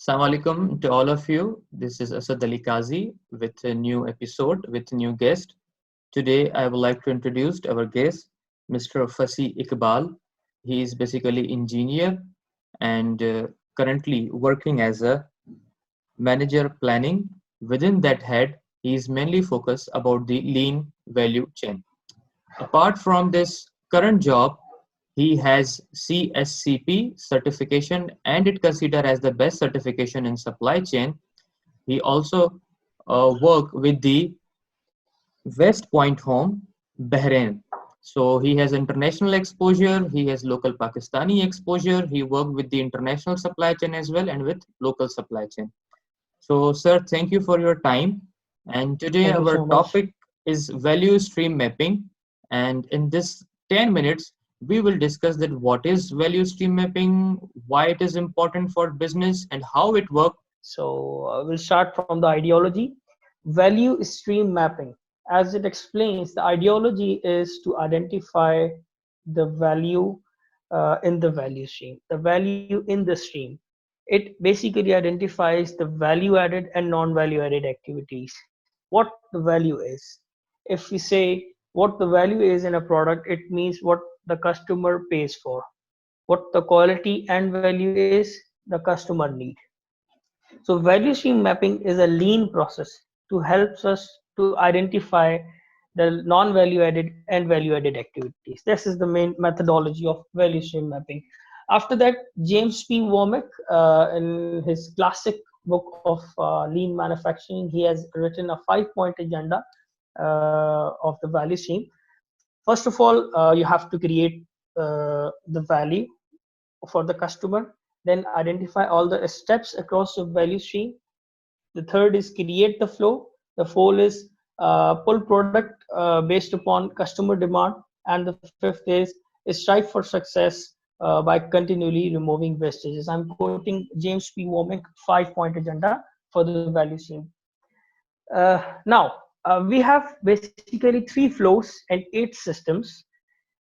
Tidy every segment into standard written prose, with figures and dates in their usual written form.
Assalamu alaikum to all of you. This is Asad Ali Kazi with a new episode with a new guest. Today, I would like to introduce our guest, Mr. Fasi Iqbal. He is basically engineer and currently working as a manager planning. Within that head, he is mainly focused about the lean value chain. Apart from this current job, he has CSCP certification and it considered as the best certification in supply chain. He also work with the West Point Home, Bahrain. So he has international exposure, he has local Pakistani exposure, he worked with the international supply chain as well and with local supply chain. So sir, thank you for your time. And today Thank you our so much. topic is value stream mapping. And in this 10 minutes, we will discuss that what is value stream mapping, why it is important for business and how it works. We'll start from the ideology. Value stream mapping. As it explains, the ideology is to identify the value in the value stream, the value in the stream. It basically identifies the value added and non value added activities. What the value is. If we say what the value is in a product, it means what the customer pays for, what the quality and value is the customer need. So value stream mapping is a lean process to helps us to identify the non-value added and value added activities. This is the main methodology of value stream mapping. After that, James P. Womack, in his classic book of lean manufacturing, he has written a 5-point agenda of the value stream. First of all, you have to create the value for the customer, then identify all the steps across the value stream. The third is create the flow. The fourth is pull product based upon customer demand, and the fifth is strive for success by continually removing wastages. I'm quoting James P. Womack 5-point agenda for the value stream. Now we have basically 3 flows and 8 systems.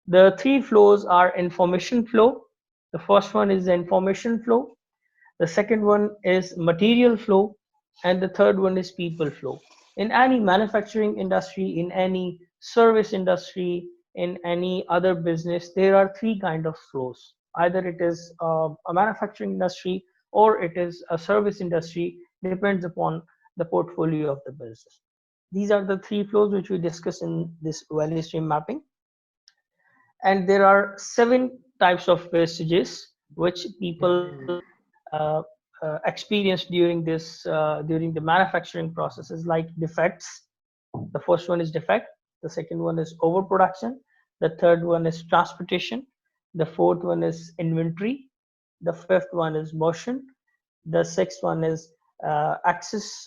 The 3 flows are information flow. The first one is the information flow. The second one is material flow. And the third one is people flow. In any manufacturing industry, in any service industry, in any other business, there are 3 kind of flows. Either it is a manufacturing industry or it is a service industry, depends upon the portfolio of the business. These are the 3 flows which we discuss in this value stream mapping. And there are 7 types of wastages which people experience during the manufacturing processes, like defects. The first one is defect, the second one is overproduction, the third one is transportation, the fourth one is inventory, the fifth one is motion, the sixth one is access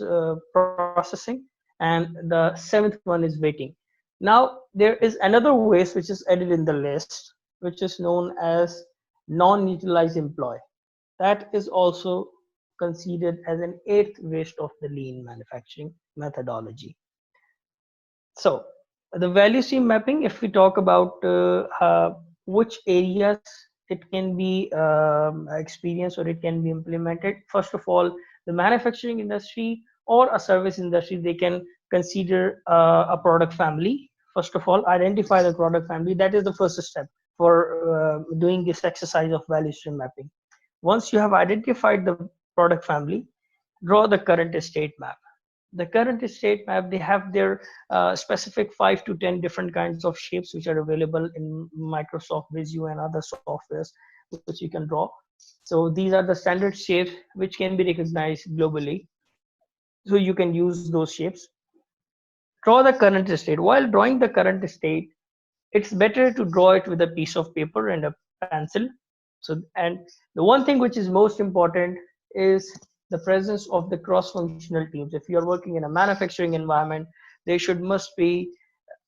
processing, and the seventh one is waiting. Now there is another waste which is added in the list, which is known as non-utilized employee. That is also considered as an eighth waste of the lean manufacturing methodology. So the value stream mapping, if we talk about which areas it can be experienced or it can be implemented, first of all, the manufacturing industry or a service industry, they can consider a product family. First of all, identify the product family. That is the first step for doing this exercise of value stream mapping. Once you have identified the product family, draw the current state map. The current state map, they have their specific 5 to 10 different kinds of shapes which are available in Microsoft Visio and other softwares which you can draw. So these are the standard shapes which can be recognized globally. So you can use those shapes. Draw the current state. While drawing the current state, it's better to draw it with a piece of paper and a pencil. So, and the one thing which is most important is the presence of the cross-functional teams. If you're working in a manufacturing environment, there should must be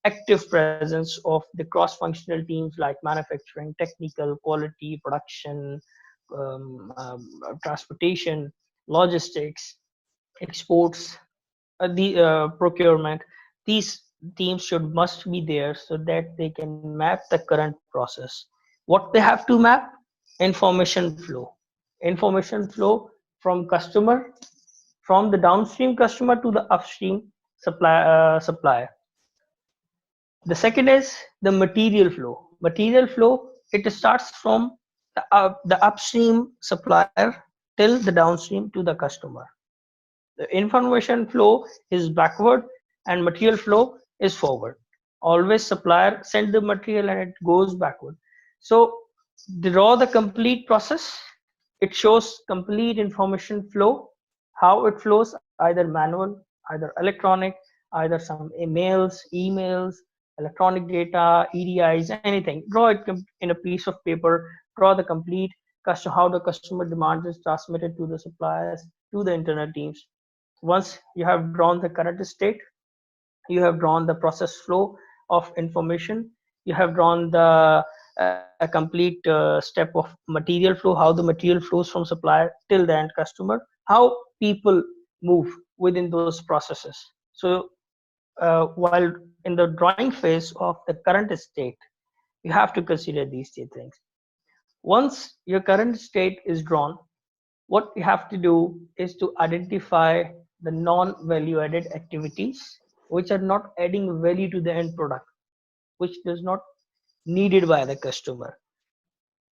active presence of the cross-functional teams like manufacturing, technical, quality, production, transportation, logistics, exports, the procurement. These teams should must be there so that they can map the current process. What they have to map? Information flow. Information flow from customer, from the downstream customer to the upstream supplier. The second is the material flow. Material flow, it starts from the upstream supplier till the downstream to the customer. The information flow is backward and material flow is forward. Always supplier send the material and it goes backward. So draw the complete process. It shows complete information flow, how it flows, either manual, either electronic, either some emails, electronic data, EDIs, anything. Draw it in a piece of paper. Draw the complete how the customer demand is transmitted to the suppliers, to the internal teams. Once you have drawn the current state, you have drawn the process flow of information, you have drawn the complete step of material flow, how the material flows from supplier till the end customer, how people move within those processes. So while in the drawing phase of the current state, you have to consider these two things. Once your current state is drawn, what you have to do is to identify the non-value added activities which are not adding value to the end product, which does not needed by the customer.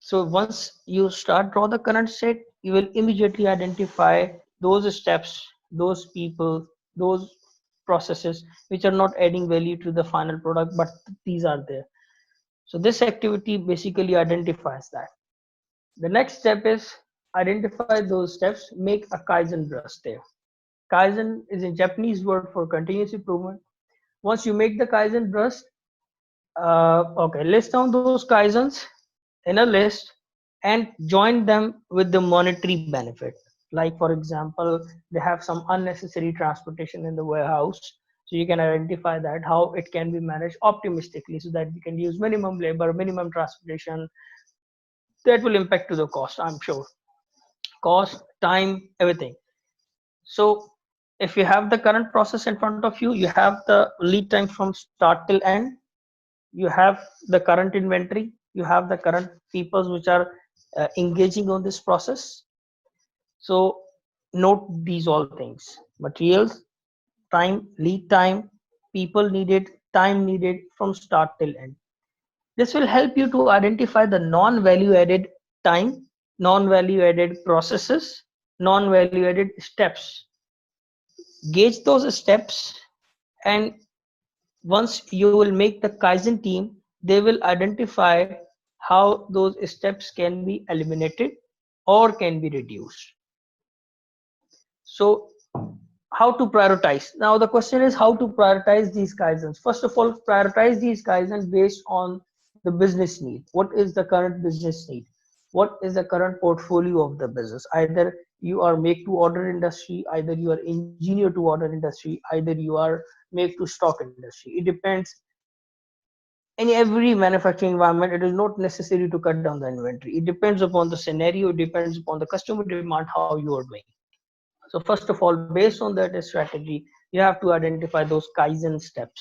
So once you start draw the current state, you will immediately identify those steps, those people, those processes which are not adding value to the final product, but these are there. So this activity basically identifies that. The next step is identify those steps, make a Kaizen brush there. Kaizen is a Japanese word for continuous improvement. Once you make the Kaizen brush, okay, list down those Kaizens in a list and join them with the monetary benefit. Like for example, they have some unnecessary transportation in the warehouse. So you can identify that how it can be managed optimistically so that we can use minimum labor, minimum transportation. That will impact to the cost, I'm sure. Cost, time, everything. So if you have the current process in front of you, you have the lead time from start till end, you have the current inventory, you have the current peoples which are engaging on this process. So note these all things: materials, time, lead time, people needed, time needed from start till end. This will help you to identify the non-value added time, non-value added processes, non-value added steps. Gauge those steps, and once you will make the Kaizen team, they will identify how those steps can be eliminated or can be reduced. So how to prioritize? Now the question is how to prioritize these Kaizens. First of all, prioritize these Kaizen based on the business need. What is the current business need? What is the current portfolio of the business? Either you are make to order industry, either you are engineer to order industry, either you are make to stock industry. It depends. In every manufacturing environment, it is not necessary to cut down the inventory. It depends upon the scenario, it depends upon the customer demand, how you are doing. So first of all, based on that strategy, you have to identify those Kaizen steps.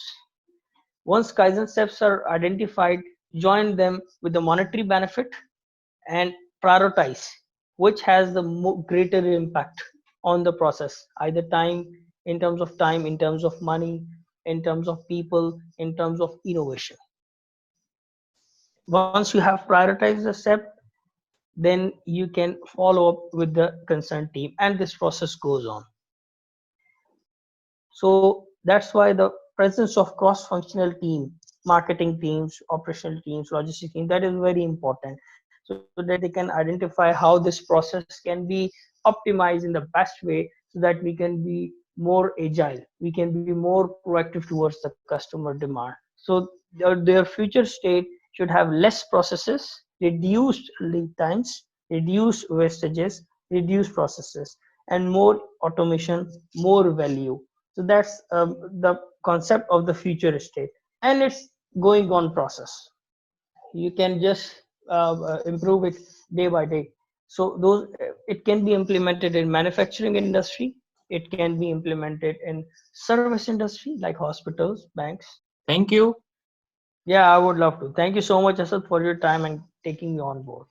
Once Kaizen steps are identified, join them with the monetary benefit and prioritize which has the greater impact on the process, either time, in terms of time, in terms of money, in terms of people, in terms of innovation. Once you have prioritized the step, then you can follow up with the concerned team and this process goes on. So that's why the presence of cross-functional team, marketing teams, operational teams, logistics team, that is very important, so that they can identify how this process can be optimized in the best way, so that we can be more agile, we can be more proactive towards the customer demand. So their future state should have less processes, reduced lead times, reduced wastages, reduced processes, and more automation, more value. So that's the concept of the future state, and it's going on process. You can just improve it day by day. So those it can be implemented in manufacturing industry, it can be implemented in service industry like hospitals, banks. Thank you. Yeah, I would love to. Thank you so much, Asad, for your time and taking me on board.